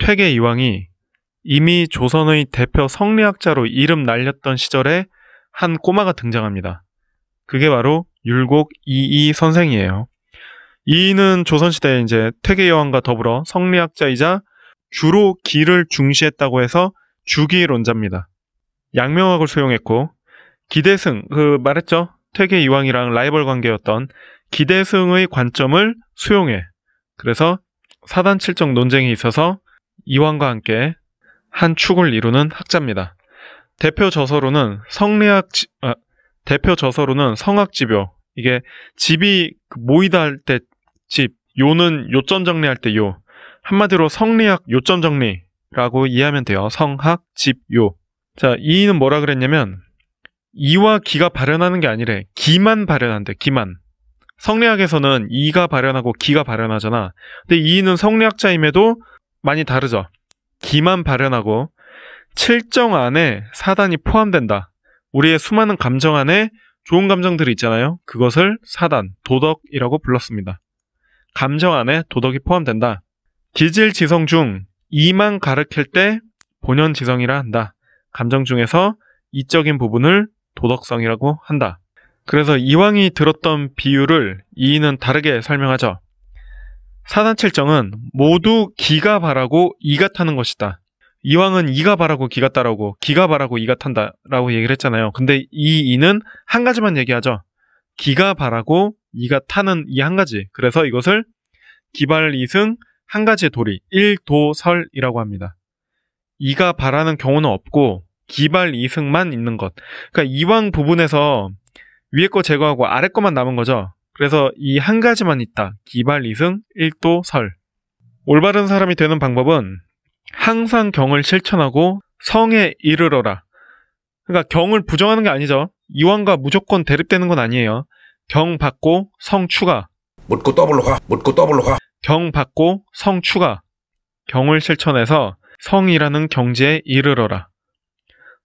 퇴계 이황이 이미 조선의 대표 성리학자로 이름 날렸던 시절에 한 꼬마가 등장합니다. 그게 바로 율곡 이이 선생이에요. 이이는 조선시대에 이제 퇴계 여왕과 더불어 성리학자이자 주로 기를 중시했다고 해서 주기론자입니다. 양명학을 수용했고 기대승, 말했죠? 퇴계 이황이랑 라이벌 관계였던 기대승의 관점을 수용해. 그래서 사단칠정 논쟁이 있어서 이황과 함께 한 축을 이루는 학자입니다. 대표 저서로는 성학집요. 이게 집이 모이다 할 때 집, 요는 요점 정리할 때 요. 한마디로 성리학 요점 정리라고 이해하면 돼요. 성학, 집, 요. 자, 이는 뭐라 그랬냐면 이와 기가 발현하는 게 아니래. 기만 발현한대. 기만. 성리학에서는 이가 발현하고 기가 발현하잖아. 근데 이는 성리학자임에도 많이 다르죠. 기만 발현하고 칠정 안에 사단이 포함된다. 우리의 수많은 감정 안에 좋은 감정들이 있잖아요. 그것을 사단, 도덕이라고 불렀습니다. 감정 안에 도덕이 포함된다. 기질지성 중 이만 가르칠 때 본연지성이라 한다. 감정 중에서 이적인 부분을 도덕성이라고 한다. 그래서 이황이 들었던 비유를 이이는 다르게 설명하죠. 사단칠정은 모두 기가 바라고 이가 타는 것이다. 이황은 이가 바라고 기가 따라오고 기가 바라고 이가 탄다라고 얘기를 했잖아요. 근데 이는 한 가지만 얘기하죠. 기가 바라고 이가 타는 이 한 가지. 그래서 이것을 기발이승 한 가지의 도리, 일도설이라고 합니다. 이가 바라는 경우는 없고 기발이승만 있는 것. 그러니까 이황 부분에서 위에 거 제거하고 아래 거만 남은 거죠. 그래서 이 한 가지만 있다. 기발이승, 일도설. 올바른 사람이 되는 방법은 항상 경을 실천하고 성에 이르러라. 그러니까 경을 부정하는 게 아니죠. 이황과 무조건 대립되는 건 아니에요. 경 받고 성 추가. 묻고 더블로 가. 묻고 더블로 가. 경 받고 성 추가. 경을 실천해서 성이라는 경지에 이르러라.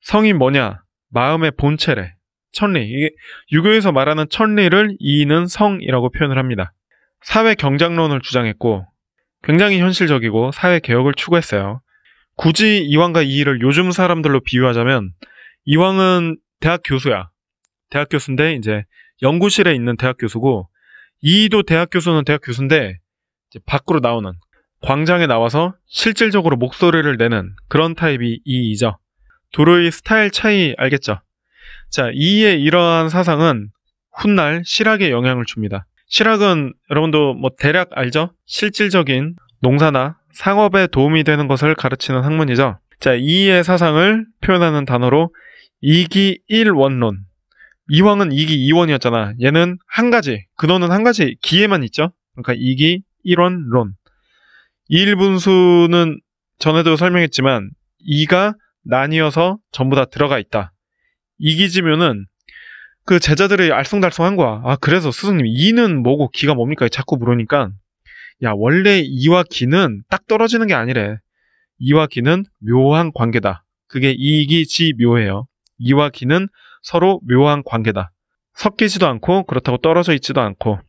성이 뭐냐? 마음의 본체래. 천리. 이게 유교에서 말하는 천리를 이이는 성이라고 표현을 합니다. 사회 경장론을 주장했고 굉장히 현실적이고 사회 개혁을 추구했어요. 굳이 이황과 이이를 요즘 사람들로 비유하자면 이황은 대학 교수야. 대학 교수인데 이제 연구실에 있는 대학 교수고 이이도 대학 교수는 대학 교수인데 이제 밖으로 나오는 광장에 나와서 실질적으로 목소리를 내는 그런 타입이 이이죠. 둘의 스타일 차이 알겠죠? 자, 이이의 이러한 사상은 훗날 실학에 영향을 줍니다. 실학은 여러분도 뭐 대략 알죠? 실질적인 농사나 상업에 도움이 되는 것을 가르치는 학문이죠. 자, 이이의 사상을 표현하는 단어로 이기일원론. 이황은 이기이원이었잖아. 얘는 한 가지, 근원은 한 가지, 기에만 있죠. 그러니까 이기일원론. 이일분수는 전에도 설명했지만 이가 나뉘어서 전부 다 들어가 있다. 이기지묘는 그 제자들이 알쏭달쏭한 거야. 아, 그래서 스승님 이는 뭐고 기가 뭡니까? 자꾸 물으니까 야, 원래 이와 기는 딱 떨어지는 게 아니래. 이와 기는 묘한 관계다. 그게 이기지묘예요. 이와 기는 서로 묘한 관계다. 섞이지도 않고 그렇다고 떨어져 있지도 않고.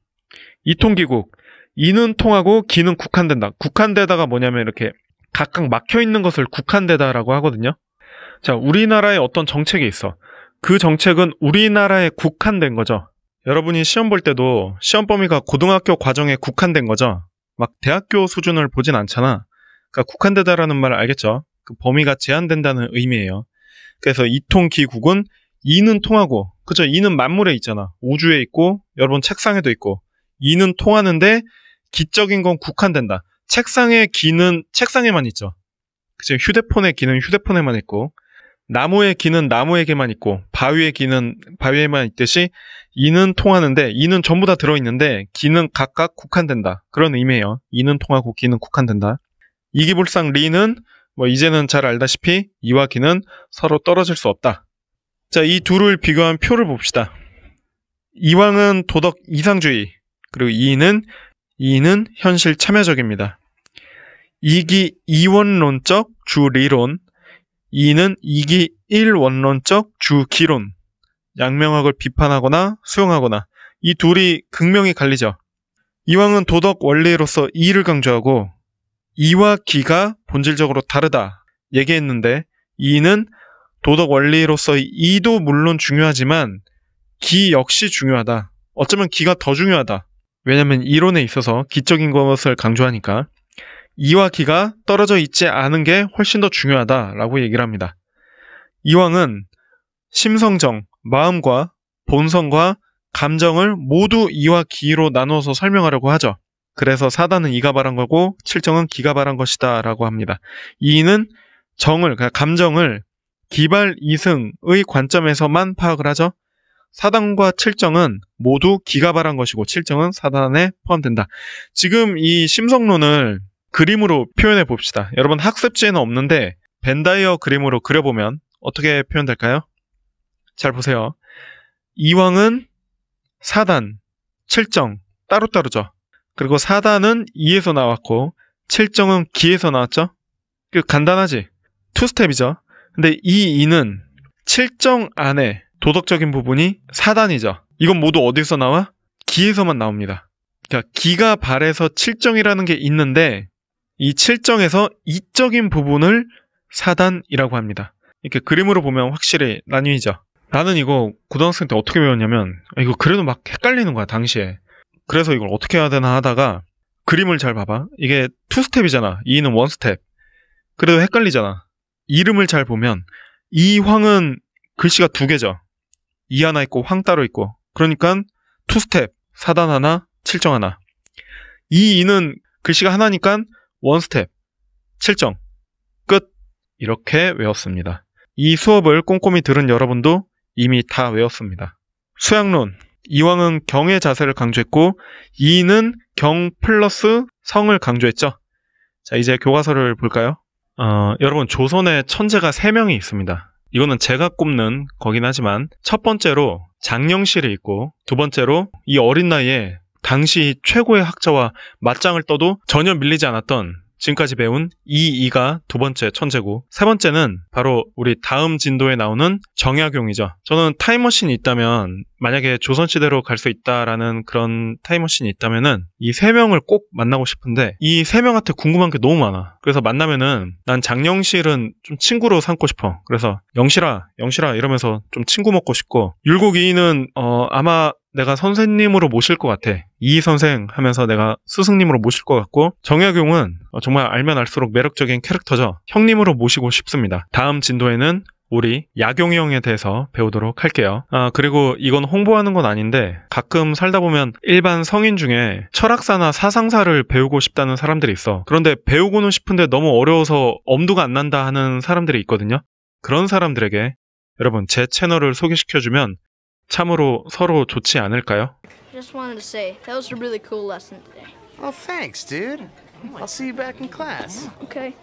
이통기국. 이는 통하고 기는 국한된다. 국한되다가 뭐냐면 이렇게 각각 막혀있는 것을 국한되다라고 하거든요. 자, 우리나라에 어떤 정책이 있어. 그 정책은 우리나라에 국한된 거죠. 여러분이 시험 볼 때도 시험 범위가 고등학교 과정에 국한된 거죠. 막 대학교 수준을 보진 않잖아. 그러니까 국한되다라는 말 알겠죠? 그 범위가 제한된다는 의미예요. 그래서 이통기국은 이는 통하고, 그죠? 이는 만물에 있잖아. 우주에 있고 여러분 책상에도 있고. 이는 통하는데 기적인 건 국한된다. 책상의 기는 책상에만 있죠. 그죠? 휴대폰의 기는 휴대폰에만 있고, 나무의 기는 나무에게만 있고, 바위의 기는 바위에만 있듯이 이는 통하는데, 이는 전부 다 들어있는데 기는 각각 국한된다. 그런 의미예요. 이는 통하고 기는 국한된다. 이기불상 리는 뭐 이제는 잘 알다시피 이와 기는 서로 떨어질 수 없다. 자, 이 둘을 비교한 표를 봅시다. 이황은 도덕 이상주의, 그리고 이는 현실 참여적입니다. 이기 이원론적 주리론, 이는 이기 일원론적 주기론. 양명학을 비판하거나 수용하거나 이 둘이 극명히 갈리죠. 이황은 도덕 원리로서 이를 강조하고 이와 기가 본질적으로 다르다 얘기했는데 이는 도덕 원리로서의 이도 물론 중요하지만 기 역시 중요하다. 어쩌면 기가 더 중요하다. 왜냐면 이론에 있어서 기적인 것을 강조하니까 이와 기가 떨어져 있지 않은 게 훨씬 더 중요하다라고 얘기를 합니다. 이왕은 심성정, 마음과 본성과 감정을 모두 이와 기로 나누어서 설명하려고 하죠. 그래서 사단은 이가 바란 거고 칠정은 기가 바란 것이다 라고 합니다. 이는 정을, 그러니까 감정을 기발 이승의 관점에서만 파악을 하죠. 사단과 칠정은 모두 기가 바란 것이고 칠정은 사단에 포함된다. 지금 이 심성론을 그림으로 표현해 봅시다. 여러분 학습지에는 없는데 벤다이어 그림으로 그려보면 어떻게 표현될까요? 잘 보세요. 이왕은 사단, 칠정 따로따로죠. 그리고 사단은 이에서 나왔고 칠정은 기에서 나왔죠. 간단하지? 투스텝이죠. 근데 이 이는 칠정 안에 도덕적인 부분이 사단이죠. 이건 모두 어디서 나와? 기에서만 나옵니다. 그러니까 기가 발해서 칠정이라는 게 있는데 이 칠정에서 이적인 부분을 사단이라고 합니다. 이렇게 그림으로 보면 확실히 나뉘죠. 나는 이거 고등학생 때 어떻게 배웠냐면 이거 그래도 막 헷갈리는 거야 당시에. 그래서 이걸 어떻게 해야 되나 하다가 그림을 잘 봐봐. 이게 투스텝이잖아. 이는 원스텝. 그래도 헷갈리잖아. 이름을 잘 보면 이황은 글씨가 두 개죠. 이 하나 있고 황 따로 있고. 그러니까 투스텝, 사단 하나, 칠정 하나. 이는 글씨가 하나니까 원스텝, 칠정, 끝. 이렇게 외웠습니다. 이 수업을 꼼꼼히 들은 여러분도 이미 다 외웠습니다. 수양론, 이왕은 경의 자세를 강조했고 이는 경 플러스 성을 강조했죠. 자, 이제 교과서를 볼까요? 여러분 조선에 천재가 3명이 있습니다. 이거는 제가 꼽는 거긴 하지만 첫 번째로 장영실이 있고 두 번째로 이 어린 나이에 당시 최고의 학자와 맞짱을 떠도 전혀 밀리지 않았던 지금까지 배운 이이가 두 번째 천재고 세 번째는 바로 우리 다음 진도에 나오는 정약용이죠. 저는 타임머신이 있다면 만약에 조선시대로 갈 수 있다라는 그런 타임머신이 있다면은 이 세 명을 꼭 만나고 싶은데 이 세 명한테 궁금한 게 너무 많아. 그래서 만나면은 난 장영실은 좀 친구로 삼고 싶어. 그래서 영실아 이러면서 좀 친구 먹고 싶고 율곡이는 아마 내가 선생님으로 모실 것 같아. 이 선생 하면서 내가 스승님으로 모실 것 같고 정약용은 정말 알면 알수록 매력적인 캐릭터죠. 형님으로 모시고 싶습니다. 다음 진도에는 우리 야경이 형에 대해서 배우도록 할게요. 그리고 이건 홍보하는 건 아닌데 가끔 살다 보면 일반 성인 중에 철학사나 사상사를 배우고 싶다는 사람들이 있어. 그런데 배우고는 싶은데 너무 어려워서 엄두가 안 난다 하는 사람들이 있거든요. 그런 사람들에게 여러분 제 채널을 소개시켜주면 참으로 서로 좋지 않을까요? Just wanted to say, that was a really cool lesson today. Oh, thanks, dude. I'll see you back in class. Okay.